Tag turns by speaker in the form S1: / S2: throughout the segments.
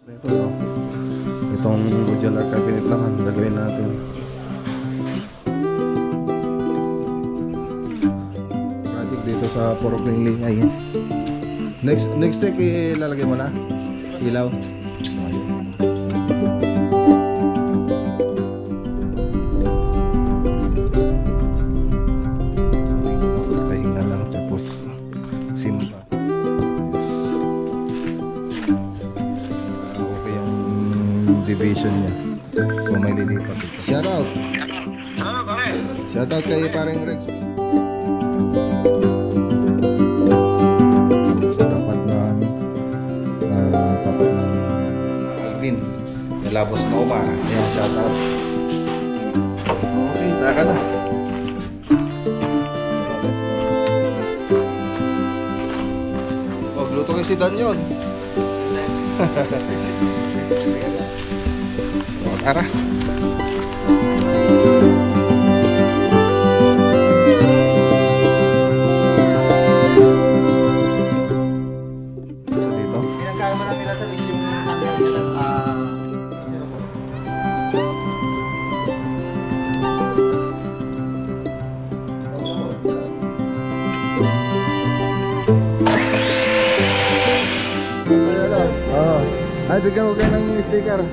S1: Ito, no? Itong modular cabinet naman, gagawin natin. Project dito sa Purok Linglingay. Next week, ilalagay mo na ilaw. Pahinga lang, tapos simba. Division niya. So may lilipat ito. Shoutout!
S2: Hello, pare!
S1: Shoutout kay pareng Rex. Sa tapat na tapat ng Alvin. Nalabos na Omar. Ayan, shoutout. Okay, taka na. Luto kay si Dan yun. Tara. Dito.
S2: Pinagkaya mo lang nila sa list yung
S1: Ay, bigyan ko kayo ng sticker.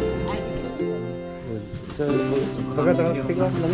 S1: Taga, tingnan lang.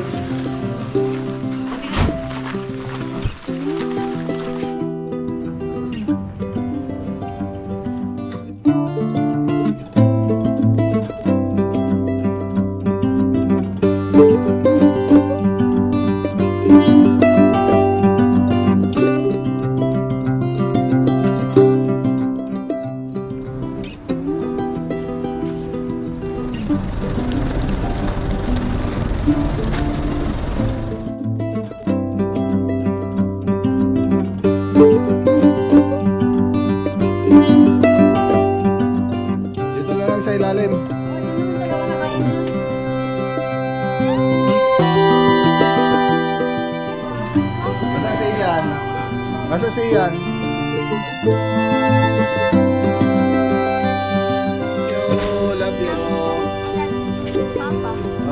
S1: Dito na lang sa ilalim. Masa si Ian? Masa si Ian? Love you.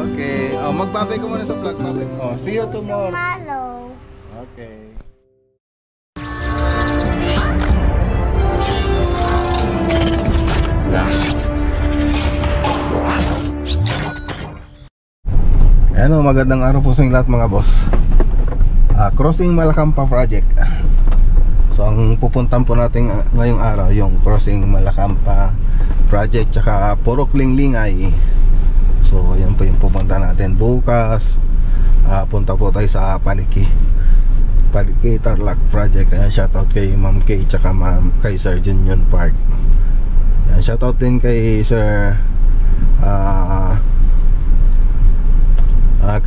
S1: Okay. Oh, magbabay ko muna sa vlog. Oh, see you tomorrow.
S3: Hello.
S1: Okay. Ano, magandang araw po sa inyo lahat mga boss. Crossing Malacampa project. So ang pupuntan po natin ngayong araw yung Crossing Malacampa project tsaka Purok Linglingay. So yan po yung pupunta natin bukas. Punta po tayo sa Paliki Tarlac project. Kaya shoutout kay Ma'am Kay tsaka kay Sir Junior Park. Yan, shoutout din kay Sir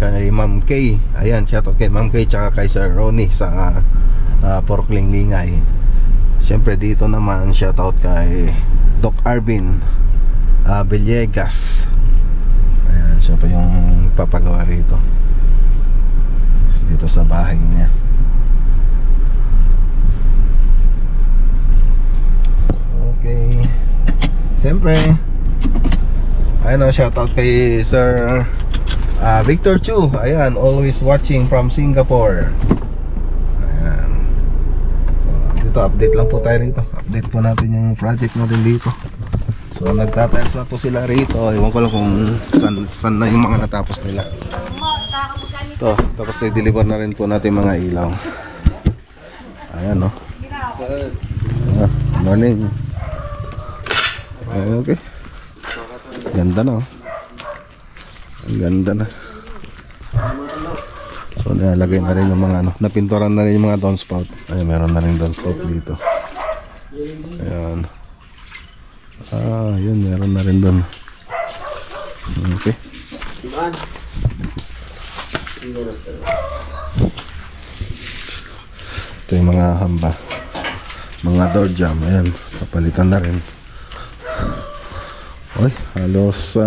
S1: kay Ma'am Kay. Ayan, shoutout kay Ma'am Kay tsaka kay Sir Ronnie sa Purok Linglingay. Siyempre dito naman shoutout kay Doc Arvin Villegas. Ayan, siya pa yung papagawa rito dito sa bahay niya. Okay. Siyempre ayun, shoutout kay Sir Victor Chu. Ayan, always watching from Singapore. Ayan. So dito update lang po tayo rito. Update po natin yung project natin dito. So nagtatiles na po sila rito. Ewan ko lang kung saan na yung mga natapos nila. Ito, tapos i-deliver na rin po natin mga ilaw. Ayan, no. Morning. Okay. Ganda na, oh. Ang ganda na. So nalagay na rin yung mga napinturan na rin yung mga downspout. Ay, meron na rin downspout dito. Ayan. Yun, meron na rin doon. Okay. Ito yung mga hamba, mga door jam. Ayan, papalitan na rin. Oy, halos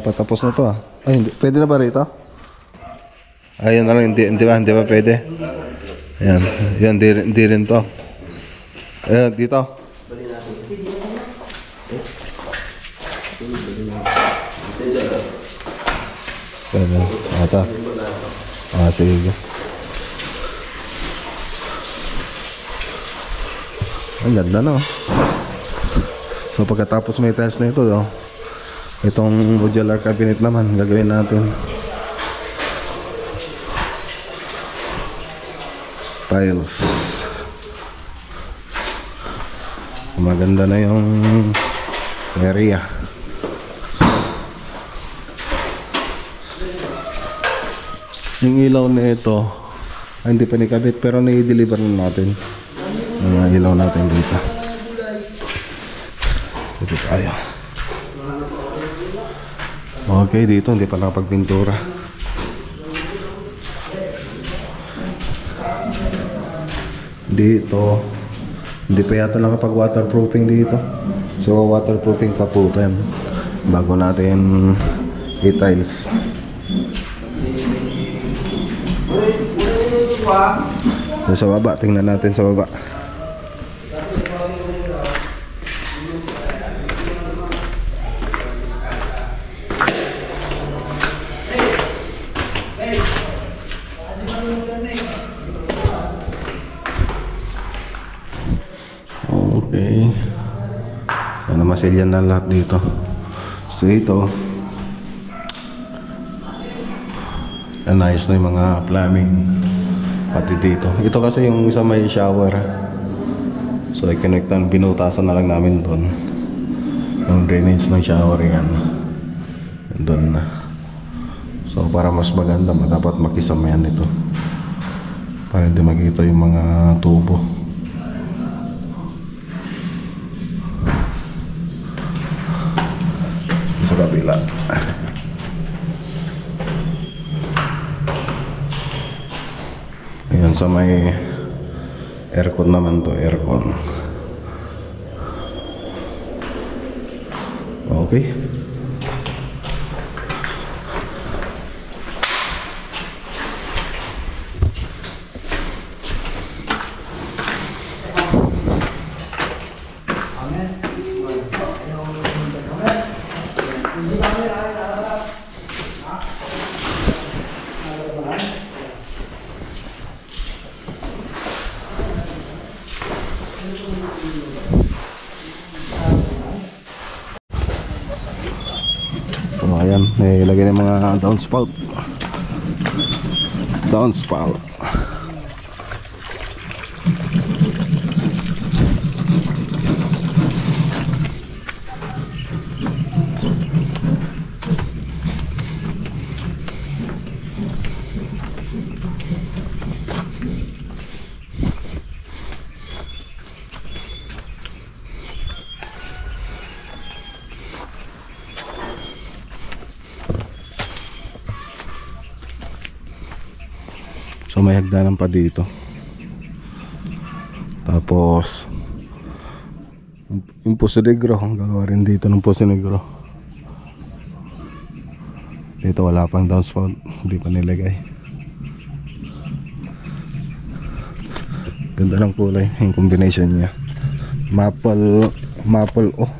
S1: patapos na to, ah. Ay, hindi, pwede na ba rito? Ayun na lang, hindi ba pwede? Ayan, yan, hindi rin to. Ayan, dito. Pwede. Ata. Sige. Ang ganda, no? So pagkatapos may tiles na ito, itong modular cabinet naman gagawin natin. Tiles. Maganda na yung area. Yung ilaw na ito hindi pa nikabit pero na-deliver na natin yung ilaw natin dito. Dito tayo. Okay, dito hindi pa nakapagpintura. Dito hindi pa yata nakapag waterproofing dito. So waterproofing pa po yan bago natin i-tiles. So, sa baba, tingnan natin sa baba. Okay. Sana masilyan na lahat dito. So ito, ayos na yung mga plumbing pati dito. Ito kasi yung isa may shower. So i-connectan, binutasan na lang namin doon yung drainage ng shower yan. Doon na. So para mas maganda, dapat makisamayan ito para hindi makita yung mga tubo. Sa kabila. Ayan, sa may aircon naman to, aircon. Okay. So ayan, ilagay ng mga downspout. Downspout. So may hagdanan pa dito. Tapos yung Puso Negro, gagawa rin dito ng Puso Negro. Dito wala pang downspout, hindi pa nilagay. Ganda ng kulay, yung combination niya. Maple, oh.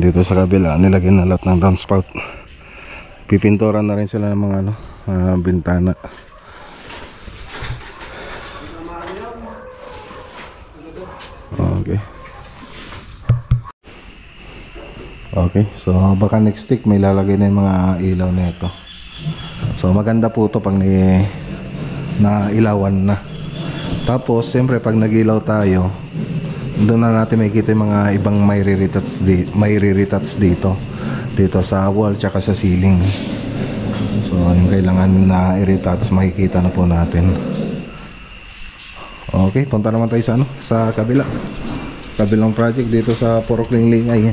S1: Dito sa kabila nilagyan na lahat ng downspout. Pipinturan na rin sila ng mga bintana. Okay, so baka next week may lalagay na yung mga ilaw na ito. So maganda po ito pag nailawan na. Tapos siyempre pag nagilaw tayo, doon na natin makikita yung mga ibang may re-retouch dito sa wall tsaka sa ceiling. So yung kailangan na i-retouch makikita na po natin. Okay, punta naman tayo sa kabilang project dito sa Purok Linglingay.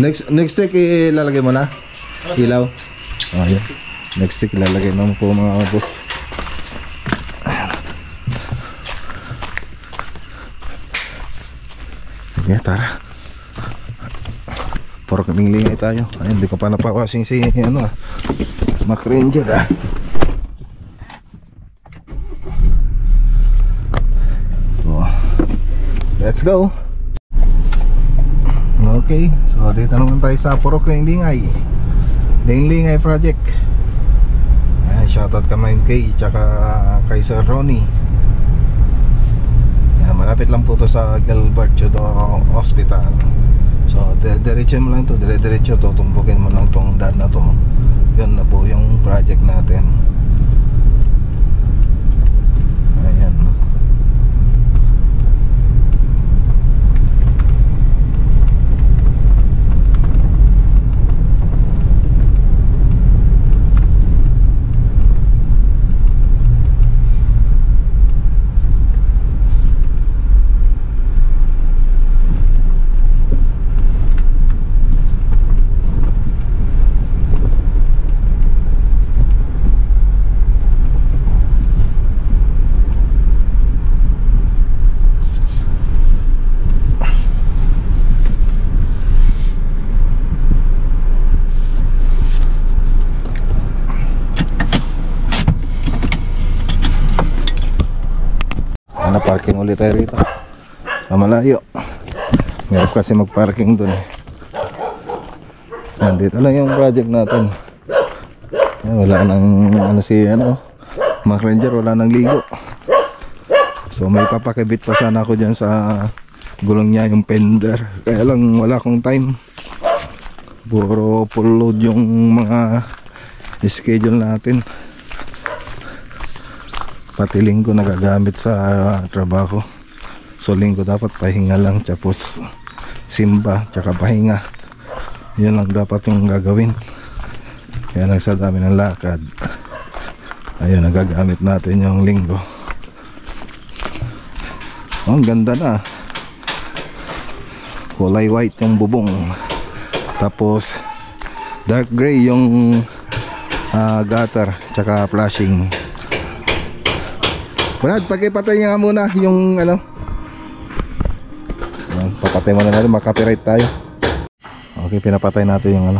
S1: Next stick ilalagay mo na? Ilaw? Oh, yan. Next stick ilalagay mo po mga boss. Sige, tara. Puro kaming-lingay tayo. Ayun, hindi ko pa napawasing si ano Mac Ranger So, let's go. Okay, so dito naman tayo sa Purok Lingay project. Ayan, shoutout ka Main K tsaka kay Sir Ronnie. Ayan, malapit lang po to sa Gilbert Chodoro Hospital. So diretso mo lang to, diretso to, tumpukin mo lang tong daan na to. Yun na po yung project natin. Ayan. Parking ulit tayo rito sa malayo. Meron kasi mag-parking dun Nandito lang yung project natin. Wala nang si Mac Ranger, wala nang ligo. So may papakibit pa sana ako dyan sa gulong niya, yung fender. Kaya lang wala akong time. Puro full load yung mga schedule natin. Pati linggo nagagamit sa trabaho. So linggo dapat pahinga lang, tapos simba tsaka pahinga. Yan lang dapat yung gagawin. Kaya lang sa dami ng lakad, ayun, nagagamit natin yung linggo. Oh, ang ganda na. Kulay white yung bubong, tapos dark gray yung gutter tsaka flashing. Brad, pakipatay nga muna yung papatay muna natin, makapiright tayo. Okay, pinapatay natin yung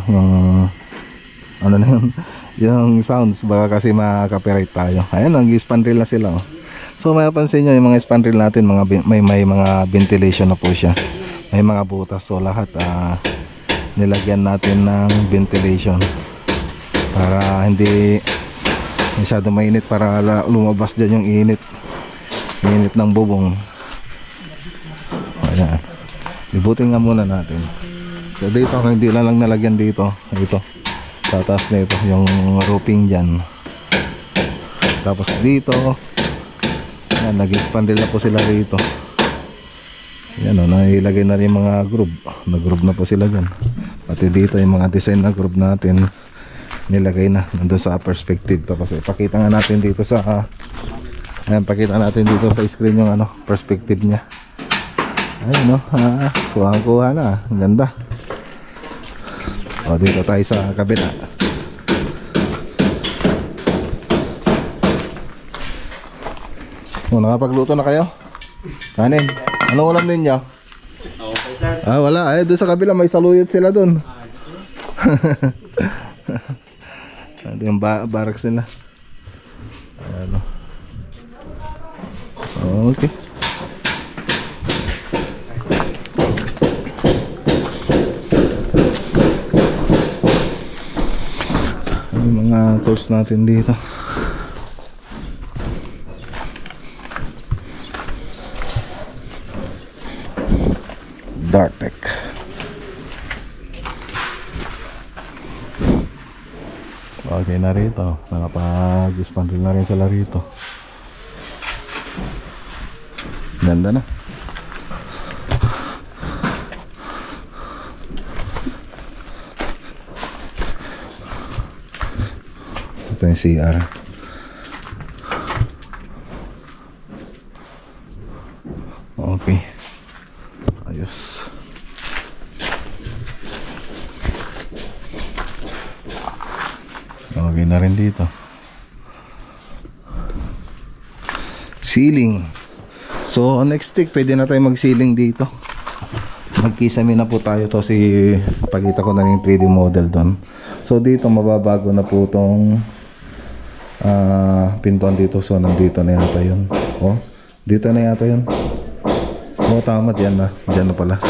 S1: yung sounds, baka kasi makapiright tayo. Ayan, nag-spandrel na sila. So mapapansin nyo yung mga spandrel natin, may mga ventilation na po siya. May mga butas, so lahat nilagyan natin ng ventilation para hindi masyado mainit, para lumabas dyan yung init ng bubong. Ayan, libutin nga muna natin. So dito, hindi lang nalagyan dito, ito sa taas na ito yung roofing dyan. Tapos dito, ayan, nag-expandil na po sila rito. Ayan o, nailagay na rin mga groove, nag-groove na po sila dyan. Pati dito yung mga design na groove natin nilagay na nandun sa perspective. Tapos ipakita nga natin dito sa ayan, pakita natin dito sa screen yung perspective nya. Ayun, kuha na, ang ganda. O, dito tayo sa kabila. O, nakapagluto na kayo? Kanin, anong ulam ninyo? Wala, doon sa kabila may saluyot sila doon. Ito yung barracks nila. Ayan, okay. Yung mga tools natin dito. Dartec. Okay na rito, nakapag-spandrel na rin sila rito. Ganda na. Ito yung CR. Okay, ayos. Bagay na rin dito. Ceiling. So next week pwede na tayo mag-ceiling dito. Magkisame na po tayo to pakita ko na yung 3D model doon. So dito mababago na po tong pintuan dito. So nandito na yata yun. Oh, dito na yata yun. Oh, tama, diyan na pala.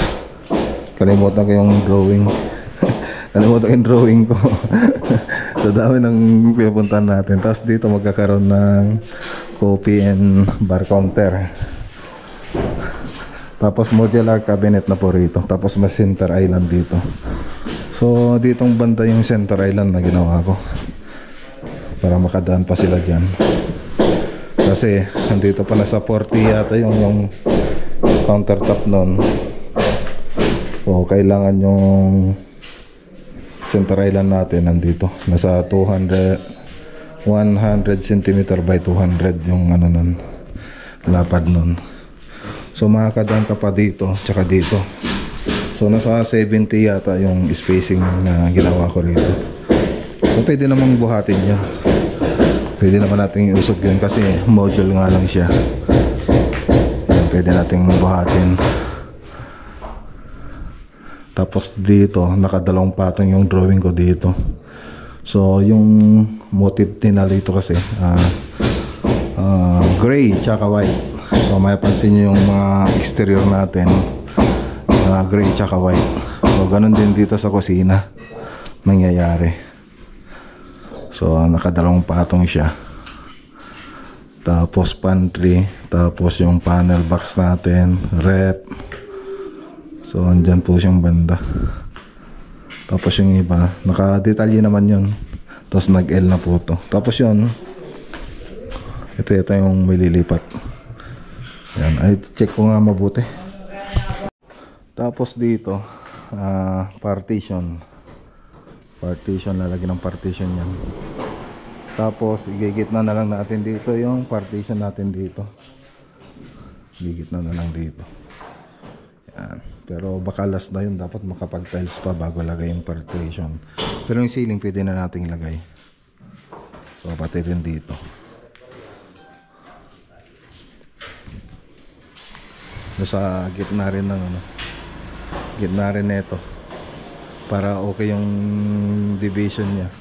S1: Kalimutan ko yung drawing. Kalimutan ko yung drawing ko. So dami ng pinupuntahan natin. Tapos dito magkakaroon ng coffee and bar counter. Tapos modular cabinet na po rito. Tapos may center island dito. So ditong banda yung center island na ginawa ko para makadaan pa sila dyan. Kasi nandito pa nasa 40 yata yung countertop nun. So kailangan yung center island natin nandito. Nasa 100 cm by 200 yung ano nun, lapad nun. So makakadaan ka pa dito tsaka dito. So nasa 70 yata yung spacing na ginawa ko rito. So pwede namang buhatin yan. Pwede naman natin iusog yun kasi module nga lang siya. Yan, pwede natin buhatin. Tapos dito nakadalawang patong yung drawing ko dito. So yung motif nila dito kasi gray tsaka white. So mapapansin nyo yung mga exterior natin, gray tsaka white. So ganun din dito sa kusina mangyayari. So nakadalawang patong siya. Tapos pantry, tapos yung panel box natin, rep. So andyan po siyang banda. Tapos yung iba nakadetalye naman yun. Tapos nag-L na po to. Tapos yun, ito yung mililipat. Yan, ay check ko nga mabuti. Tapos dito partition, lalagyan ng partition yan. Tapos igigitna na lang natin dito yung partition natin dito. Igigitna na lang dito. Yan. Pero baka last na yun, dapat makapag tiles pa bago lagay yung partition. Pero yung ceiling pwede na nating ilagay. So pati rin dito. Sa gitna rin ng gitna rin nito para okay yung division niya.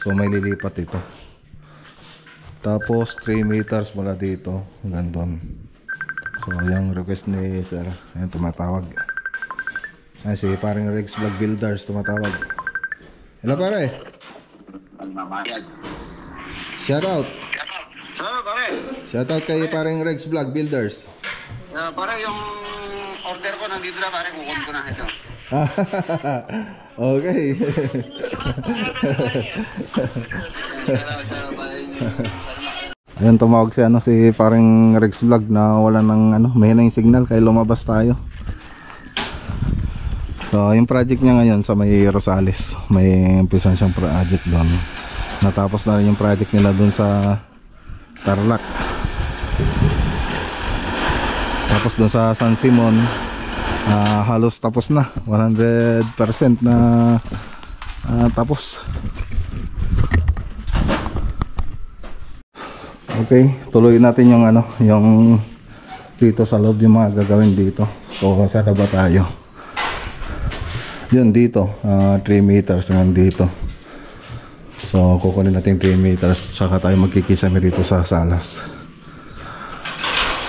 S1: So may lilipat ito. Tapos 3 meters mula dito hanggang doon. So yung request ni sir, ayan, tumatawag. Ay, si paring Rex Vlog Builders tumatawag. Hello pare. Shout out.
S2: Hello, pare.
S1: Shout out kay paring Rex Vlog Builders.
S2: Pare, yung order ko nandito na, pare. Kukunin ko na ito.
S1: Okay. Ayun, tumawag si paring Rex Vlog na wala ng mahina yung signal kaya lumabas tayo. So yung project niya ngayon sa may Rosales, may umpisan siyang project doon. Natapos na rin yung project nila doon sa Tarlac. Tapos doon sa San Simon, halos tapos na, 100% na tapos. Okay, tuloy natin yung yung dito sa loob, yung mga gagawin dito. So saan ba tayo? Yun dito, 3 meters hanggang dito. So kukunin natin 3 meters, saka tayo magkikisame dito sa salas.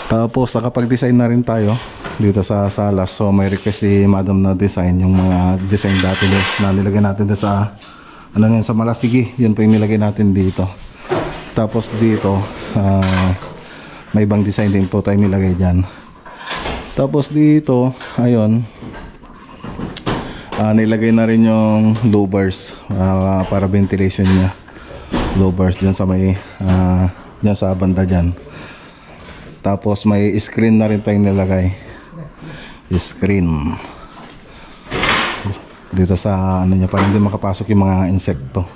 S1: Tapos nakapag-design na rin tayo dito sa salas. So may request si madam na design yung mga design dati na nilagay natin sa sa Malasigi. Yun po yung nilagay natin dito. Tapos dito may ibang design din po tayo nilagay dyan. Tapos dito ayun, nilagay na rin yung louvers para ventilation niya. Louvers dyan sa may dyan sa banda dyan. Tapos may screen na rin tayong nilagay. Screen dito sa niya para hindi makapasok yung mga insekto.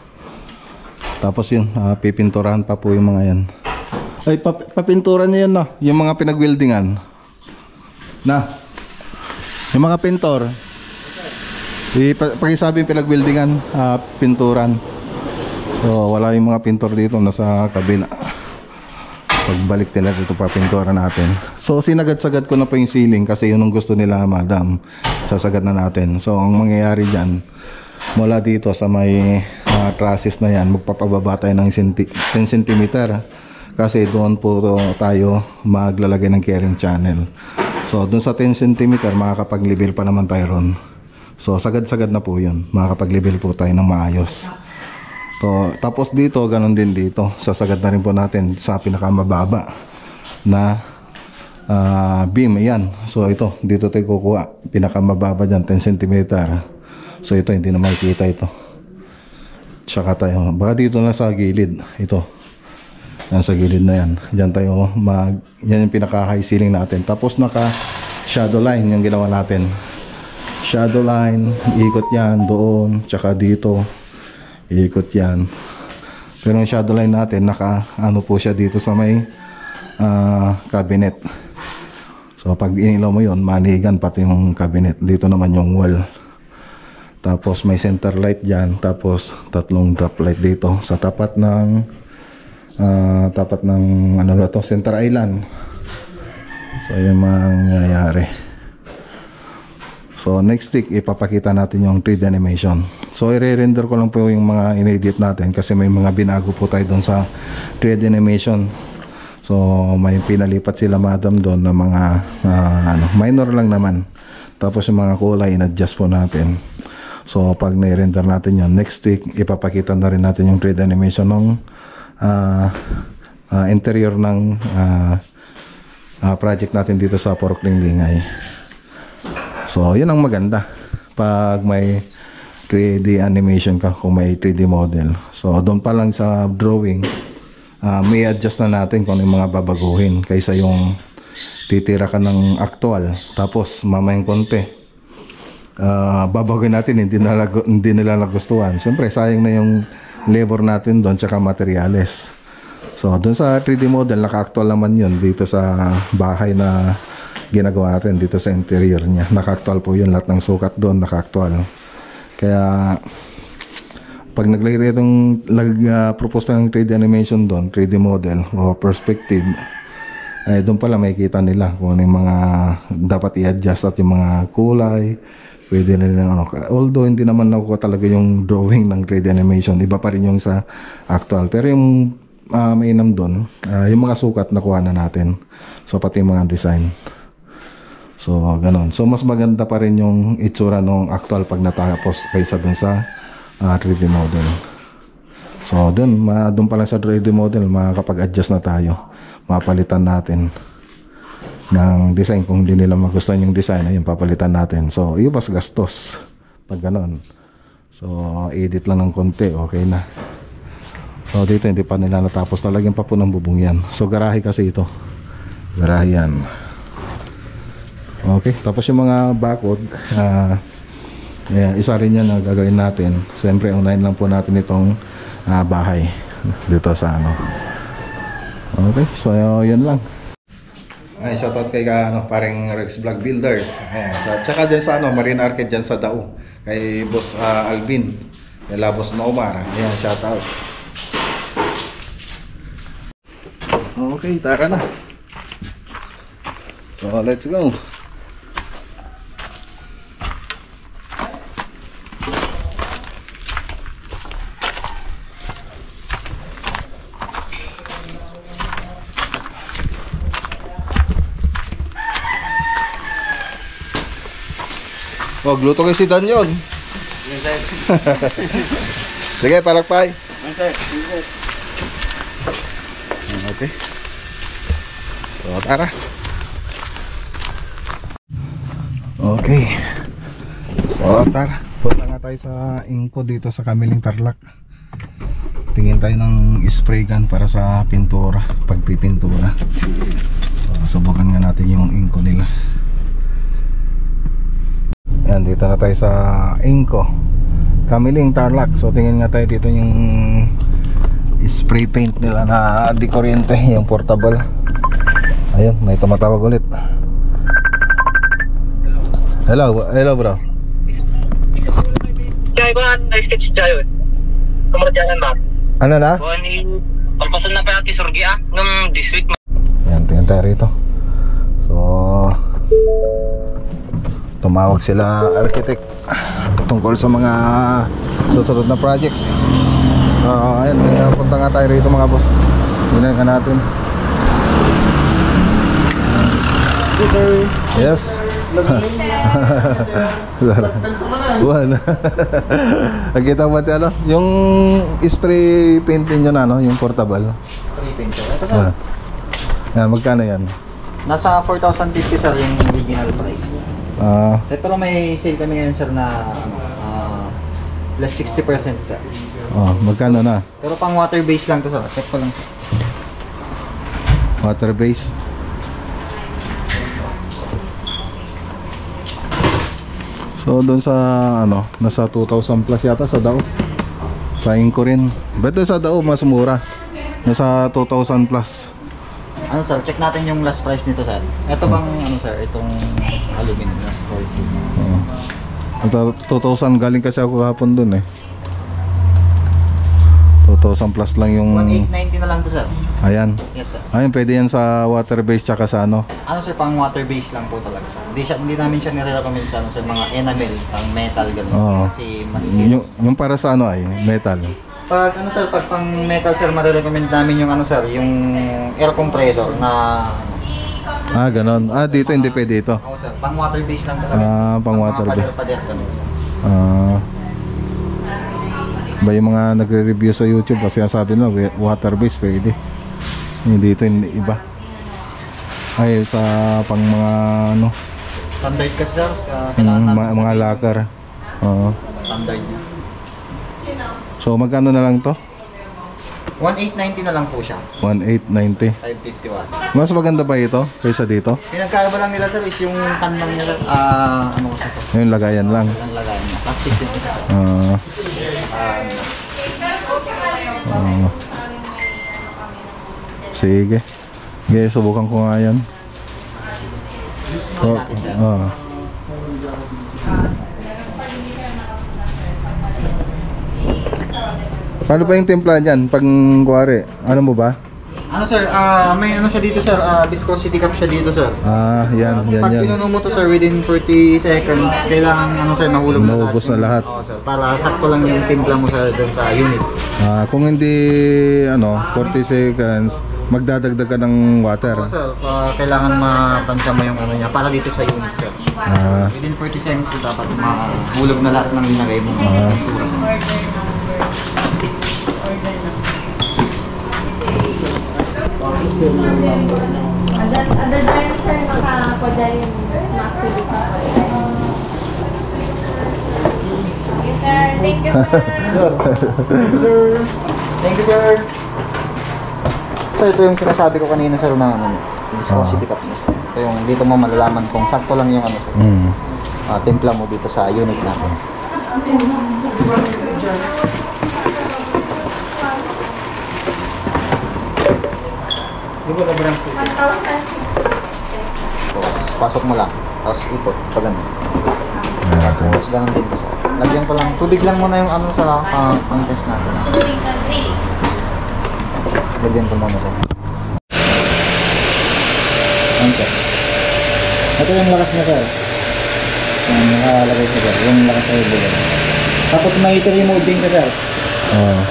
S1: Tapos yun, pipinturahan pa po yung mga yan. Ay, papinturan niya yan na. Yung mga pinag-weldingan na yung mga pintor, pakisabi yung pinag-weldingan, pinturan. So wala yung mga pintor dito, nasa kabila. Pagbalik nila dito pa pintura natin. So sinagad-sagad ko na po yung ceiling kasi yun ang gusto nila madam. Sasagad na natin. So ang mangyayari dyan, mula dito sa may trusses na yan, magpapababa tayo ng 10 cm kasi doon po tayo maglalagay ng carrying channel. So doon sa 10 cm makakapag-level pa naman tayo ron. So sagad-sagad na po yun, makakapag-level po tayo ng maayos. So tapos dito, ganun din dito, sasagad na rin po natin sa pinakamababa na beam. Yan, so ito, dito tayo kukuha, pinakamababa dyan, 10 cm. So ito, hindi na makikita ito. Tsaka tayo, baka dito na sa gilid, ito, yan sa gilid na yan, dyan tayo yan yung pinaka high ceiling natin. Tapos naka shadow line yung ginawa natin, shadow line, ikot yan doon, tsaka dito ikot yan. Pero yung shadow line natin, naka ano po siya dito sa may cabinet. So pag inilaw mo yon, manigan pati yung cabinet. Dito naman yung wall. Tapos may center light dyan. Tapos tatlong drop light dito sa tapat ng ano na to, center island. So yun mangyayari. So next week ipapakita natin yung 3D animation. So i-render ko lang po yung mga in-edit natin kasi may mga binago po tayo doon sa 3D animation. So may pinalipat sila madam doon na mga minor lang naman. Tapos yung mga kulay in-adjust po natin. So pag na-render natin yun, next week ipapakita na rin natin yung 3D animation ng interior ng project natin dito sa Purok Linglingay. So yun ang maganda pag may 3D animation ka, kung may 3D model. So doon pa lang sa drawing, may adjust na natin kung ano yung mga babaguhin kaysa yung titira ka ng actual tapos mamayang konti babaguhin natin, hindi nila nagustuhan. Siyempre sayang na yung labor natin doon tsaka materials. So doon sa 3D model, naka-actual naman yun dito sa bahay na ginagawa natin, dito sa interior niya. Naka-actual po yun, lahat ng sukat doon naka-actual. Kaya pag naglagay itong propose ng 3D animation doon, 3D model o perspective, ay doon pala makikita nila kung ano yung mga dapat i-adjust at yung mga kulay. Pwede na rin ano. Although hindi naman nakuha talaga yung drawing ng 3D animation, iba pa rin yung sa actual. Pero yung mainam doon, yung mga sukat nakuha na natin. So pati yung mga design. So ganon. So mas maganda pa rin yung itsura ng actual pag natapos kaysa dun sa 3D model. So dun pa lang sa 3D model makakapag-adjust na tayo. Mapalitan natin ng design. Kung hindi nila magustuhan yung design, ayun, papalitan natin. So iwas gastos pag ganon. So edit lang ng konti, okay na. So dito hindi pa nila natapos, talagyan pa po ng bubong yan. So garahe kasi ito, garahe yan. Okay, tapos yung mga bakod, isa rin yan na gagawin natin. Siyempre unahin lang po natin itong bahay dito sa ano. Okay, so yun lang. Ay, shoutout kay paring Rex Vlog Builders. Ayan, tsaka dyan sa Marine Arcade dyan sa Dao, kay Boss Alvin, kay Boss Nomar. Ayan, shoutout. Okay, tara na. So let's go. Oh, gluto kay si Dan yun. Sige, palakpay. Okay. So, tara. Okay. So, tara. Punta nga tayo sa Inco dito sa Kamiling Tarlac. Tingin tayo ng spray gun para sa pintura, pagpipintura. So, subukan nga natin yung Inco nila. Yan, dito na tayo sa Inco Kamiling Tarlac. So tingin nga tayo dito yung spray paint nila na di kuryente, yung portable. Ayun, may tumatawag ulit. Hello, hello bro.
S3: Kaya ko na sketch tayo. Kamardiyan ba?
S1: Ano na?
S3: Palpasan na pa natin Surgi nung this week.
S1: Yan, tingnan tayo rito. So, tumawag sila architect tungkol sa mga susunod na project. Ayan, punta nga tayo rito mga boss. Tingnan ka natin.
S4: Yes, sir.
S1: Yes. Buwan. Nakita mo ba ito, ano? Yung spray painting nyo na, no? Yung portable.
S4: Spray paint, sir. Ito, sir.
S1: Yan, magkano yan?
S4: Nasa 4,050, sir, yung original price. Pero may sale kami ngayon, sir, na less 60%, sir.
S1: Magkano na?
S4: Pero pang water base lang to, sir. Check ko lang, sir.
S1: Water base. So doon sa ano, nasa 2,000 plus yata sa Dao. Sa Inco rin. Beto sa Dao mas mura. Nasa 2,000 plus.
S4: Ano, sir? Check natin yung last price nito, sir. Ito bang, ano, sir? Itong aluminum na
S1: 2,000 galing kasi ako kahapon doon eh. 2,000 plus lang yung
S4: 1,890 na lang to, sir.
S1: Ayan.
S4: Yes, sir.
S1: Ayun, pwede yan sa water base tsaka sa ano.
S4: Ano, sir? Pang water base lang po talaga, sir. Hindi namin siya nire-recommend sa ano, sir, mga enamel, pang metal, gano'n.
S1: Oo.
S4: Kasi mas...
S1: Yung para sa ano ay metal.
S4: Pag ano, sir, pag pang metal, sir, marirecommend namin yung ano, sir, yung air compressor na
S1: Ganon. Dito hindi pwede ito.
S4: Oo, sir, pang water base lang talaga.
S1: Pang water base.
S4: Pader, ganun, sir.
S1: Ba yung mga nagre-review sa YouTube kasi sabi nila water base pwede. Dito hindi iba. Ay sa pang mga ano
S4: Standard kasi, sir, sa kailangan namin
S1: mga locker.
S4: standard niya.
S1: So magkano na lang to?
S4: 1,890 na lang po siya.
S1: 1,890.
S4: 550 watt.
S1: Mas maganda ba ito kaysa dito?
S4: Pinagkaiba lang nila, sir, is yung pan lang nila, ano kasi ito?
S1: Yung lagayan lang.
S4: Ang lagayan niya. Plastic yung isa, sir.
S1: Sige. Okay, subukan ko nga yan.
S4: natin, sir.
S1: Paano pa yung timpla dyan? Pag kuwari, ano mo ba?
S4: Ano, sir, may ano siya dito, sir, viscosity cap siya dito, sir.
S1: Yan.
S4: Pag pinuno mo to, sir, within 40 seconds, kailangan, ano, sir, mahulog na lahat.
S1: Maubos na lahat.
S4: Oo, sir, para sakto lang yung timpla mo, sir, dun sa unit.
S1: Kung hindi, 40 seconds, magdadagdag ka ng water.
S4: Oo, sir, kailangan matansya mo yung ano niya, para dito sa unit, sir. Within 40 seconds, dapat mahulog na lahat ng nilagay mo.
S5: Ada dyan, sir, nakapadya yung ma-activity. Okay, sir. Thank you, sir.
S4: Thank you, sir. So, ito yung sinasabi ko kanina, sir, na ano, viscosity cap niya, sir. Ito yung dito mo malalaman kung sakto lang yung ano, sir. Timpla mo dito sa unit natin. Pasok mo lang, tapos ikot, pag ganun. Tapos ganun din ko, sir. Lagyan ko lang, tubig lang muna yung ano sa ang test natin. Lagyan ko muna, sir. Okay. Ito yung lakas niya, sir. Nakalagay siya, sir. Yung lakas sa ibig. Tapos may remove din siya, sir.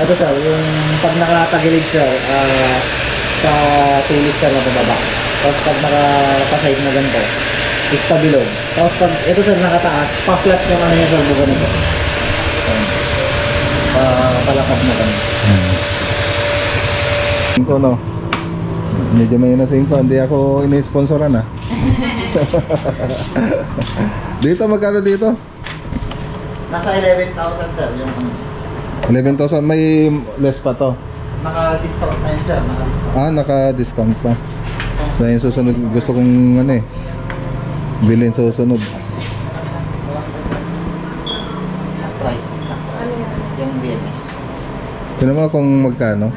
S4: Ito, sir, yung pag nakatagilid, sir, sa tulis, sir, na bababa. Tapos pag nakapaside na ganito, is pabilog. Tapos pag ito, sir, nakataas, pa-flat yung ano niya, sir, buka nito. Palakad mo ganito.
S1: Ko no. Medyo may nasingko, hindi ako ini-sponsoran Dito magkano dito?
S4: Nasa 11,000, sir, yung ano.
S1: 11,000, may less pa to.
S4: Naka-discount na yun, sir. Naka-discount.
S1: Naka-discount pa. So yung susunod, gusto kong bilhin sa susunod.
S4: Isang price. Yung BMS.
S1: Tignan mo kung magkano.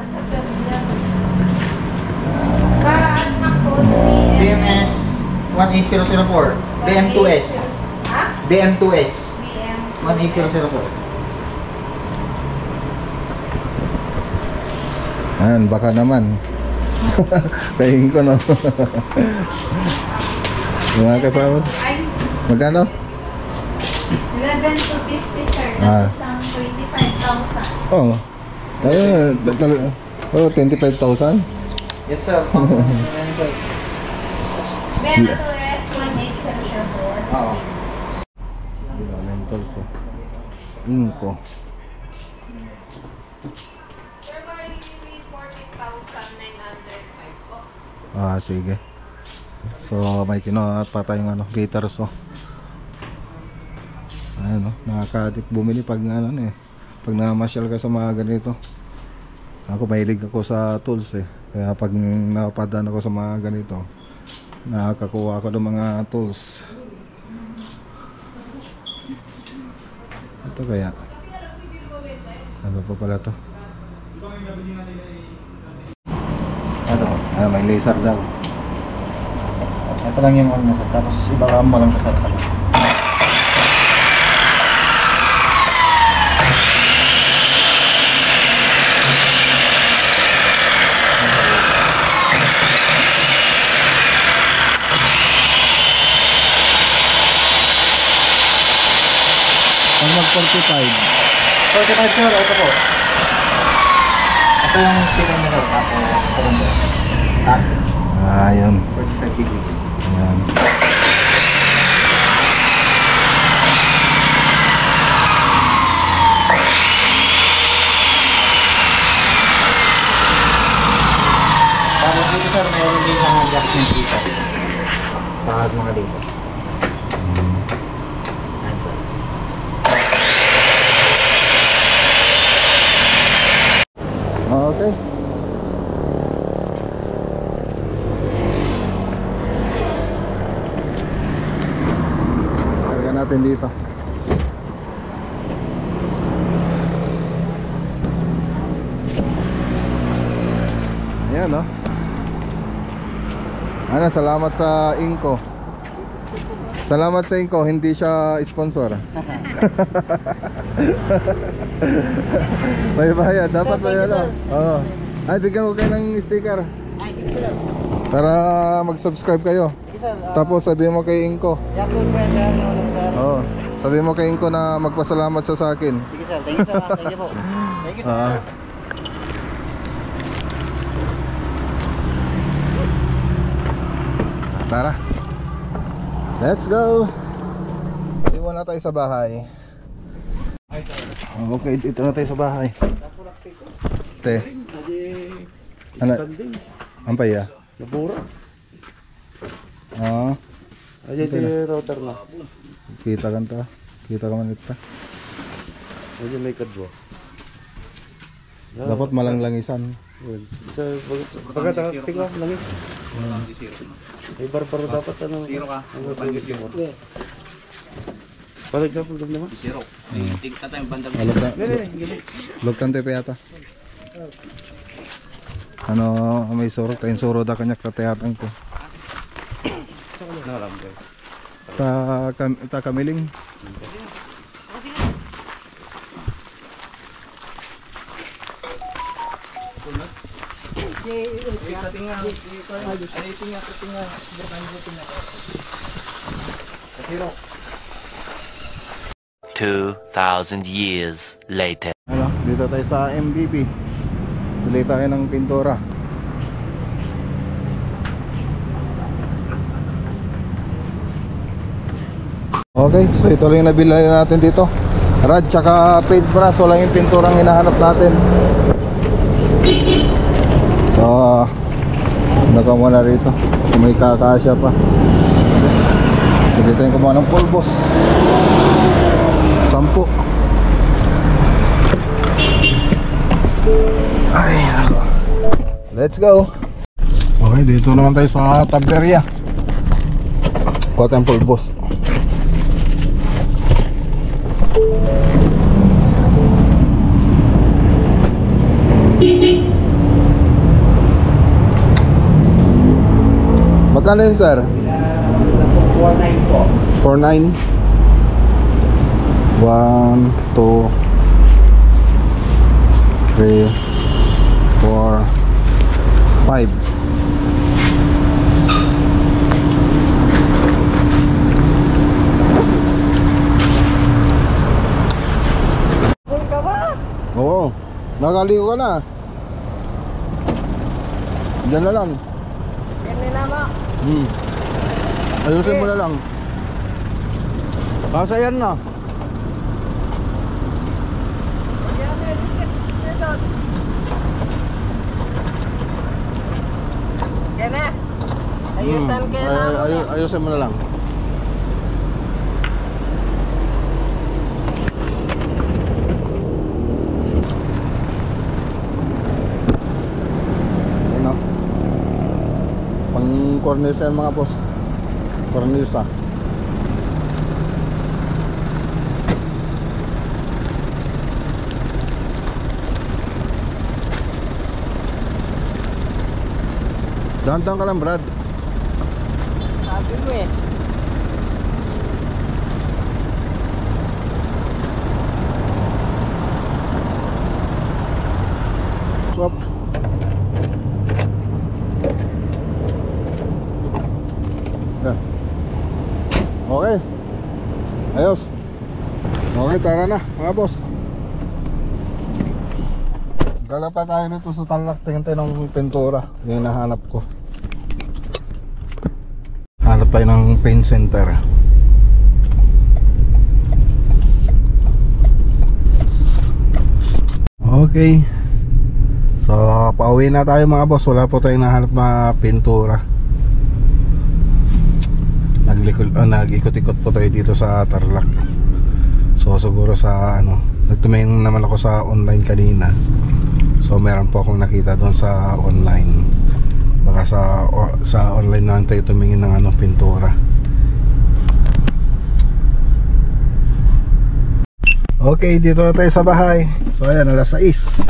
S4: BMS 18004. BM2S. BM2S 18004.
S1: Ayan, baka naman. Tingin ko, no? Mga kasama.
S5: Ay,
S1: Magkano?
S5: 11 to 50, sir.
S1: Ah.
S5: Tapos ang 25,000.
S1: Oo. Oh, 25,000?
S4: Yes sir. Ayan, sir.
S5: Bento S 18, sir, sir, for.
S4: Oo.
S1: Fundamentals, oh. Inco.
S5: Sir, may 40,905 po.
S1: Ah, sige. So, may kinuha pa tayong gators, oh. Ayan, oh. Nakaka-addict bumili pag pag namasyal ka sa mga ganito. Ako, mahilig ako sa tools, eh. Kaya pag napadaan ako sa mga ganito, nakakakuha ako ng mga tools. Ito kaya ano pa pala to?
S4: Ano po?
S1: May laser daw.
S4: Ito lang yung ano sir. Tapos ibaba mo lang sa tabi.
S1: Pag mag 45,
S4: 45 sir, ito po. Ito yung second mirror. Tapos ito lang po.
S1: yun.
S4: 45 degrees.
S1: Ayan.
S4: Tapos dito sir, mayroon din ang adjustment dito. Pahag mga dito. Ayan sir.
S1: Okay. Lagyan natin dito. Ayan, no? Salamat sa Inco. Salamat sa Inco, hindi siya sponsor. May bayad, dapat bayad lang. Oo. Ay, bigyan ko kayo ng sticker. Para mag-subscribe kayo. Tapos sabihin mo kay Inco. Oo. Sabihin mo kay Inco na magpasalamat siya sa akin.
S4: Sige sir, thank you sir. Thank you po. Thank you sir.
S1: Tara. Let's go. Iwan na tayo sa bahay. Okay, dito na tayo sa bahay. Te. Ano? Ampay ya.
S6: Nabura.
S1: Ah,
S6: Aja di router na.
S1: kita kan ta. Kita ka man ita.
S6: Aja may kadwa.
S1: Dapat malanglangisan.
S6: Sa pagkata tingnan lang. Ay barbaro dapat ano.
S2: Zero ka.
S6: For example, dum naman.
S2: Zero. Tingka tayo bandang.
S1: Lugtan tayo pa yata. Ano, may suro. Tayong suro da kanyak katayatan ko. Ta kamiling.
S7: Two 2,000 years later.
S1: Ano, dito tayo sa MBB. Bili tayo ng pintura. Okay, so ito lang yung nabili natin dito. Rad tsaka paintbrush, so lang yung pinturang hinahanap natin. So, ano ka muna rito? May kakasya pa. So dito yung kumuha ng pulbos. 10. Ay, nako. Let's go. Okay, dito naman tayo sa Taberia. Kuha tayong pulbos. Magkano yun, sir?
S4: 49 po.
S1: 49. 1, 2, 3, 4 5. Oo, nakaligo ka na. Diyan na lang. Ayusin mo na lang. Kasi yan na. Ayusin mo na lang. Ano? Pang cornisa yan mga boss. Cornisa. Dahan-dahan ka lang, Brad.
S4: Sabi mo eh.
S1: Swap. Yeah. Okay. Ayos. Okay, tara na mga boss. Galapa tayo dito sa Tarlac. Tingnan tayo ng pintura. Yung nahanap ko. Hanap tayo ng paint center. Okay. So pauwi na tayo mga boss. Wala po tayong nahanap na pintura. Nag-ikot-ikot po tayo dito sa Tarlac. So siguro sa nagtumingin naman ako sa online kanina. So meron po akong nakita doon sa online. Baka sa online na tayo tumingin ng pintura. Okay, dito na tayo sa bahay. So ayan, alas 6.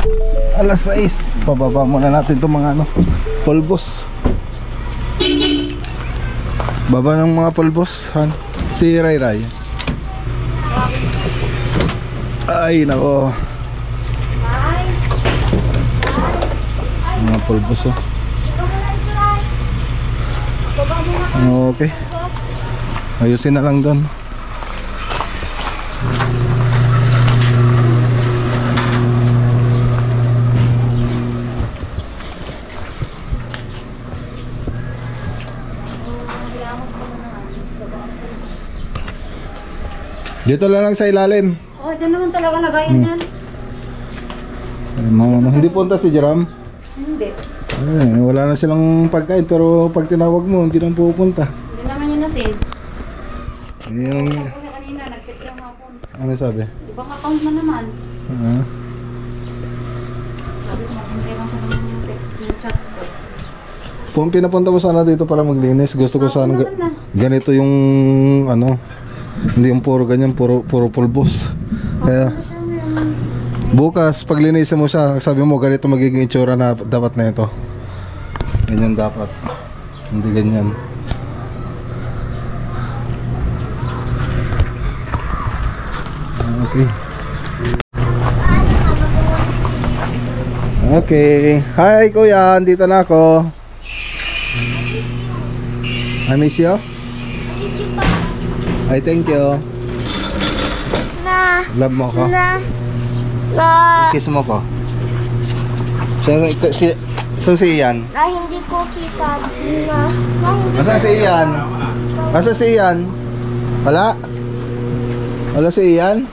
S1: Alas 6. Pababa muna natin itong mga pulbos. Baba ng mga pulbos, Han. Si Ray Ray. Ay, nako. Mga pulbos, oh. Okay. Ayusin na lang doon. Dito lang sa ilalim.
S5: Oh, dyan naman talaga lagayan yan.
S1: Hindi punta si Jerome?
S5: Hindi.
S1: Ay, wala na silang pagkain pero pag tinawag mo hindi nang pupunta.
S5: Hindi naman yun nasin.
S1: Yung...
S5: Sabi na kanina, nag-text lang ako.
S1: Ano sabi?
S5: Di ba account mo naman? Sabi ko, maghintay lang ko ng text ng chat ko.
S1: Pinapunta mo sana dito para maglinis. Gusto ko sana ganito yung hindi yung puro ganyan, puro pulbos. Kaya bukas pag linisin mo siya, sabi mo ganito magiging itsura na dapat na ito. Ganyan dapat. Hindi ganyan. Okay. Okay. Hi kuya, andito na ako. I miss you. I thank you. Love mo ko. Kiss mo ko. Saan si Ian?
S8: Hindi ko kita.
S1: Nasaan si Ian? Nasaan si Ian? Wala? Wala si Ian?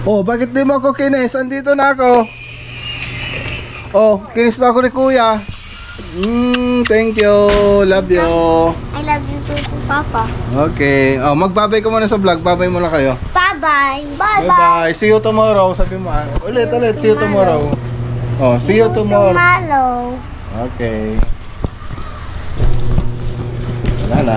S1: Oh, bakit di mo ako kinis? Andito na ako. Oh, kinis na ako ni kuya. Thank you. Love you.
S8: I love you too, Papa.
S1: Okay. Oh, magbabay ka muna sa vlog. Babay muna kayo.
S8: Bye-bye.
S1: Bye-bye. See you tomorrow. Sabi mo. Ulit. See you tomorrow. Oh, see you tomorrow.
S8: Tomorrow.
S1: Okay. Wala na.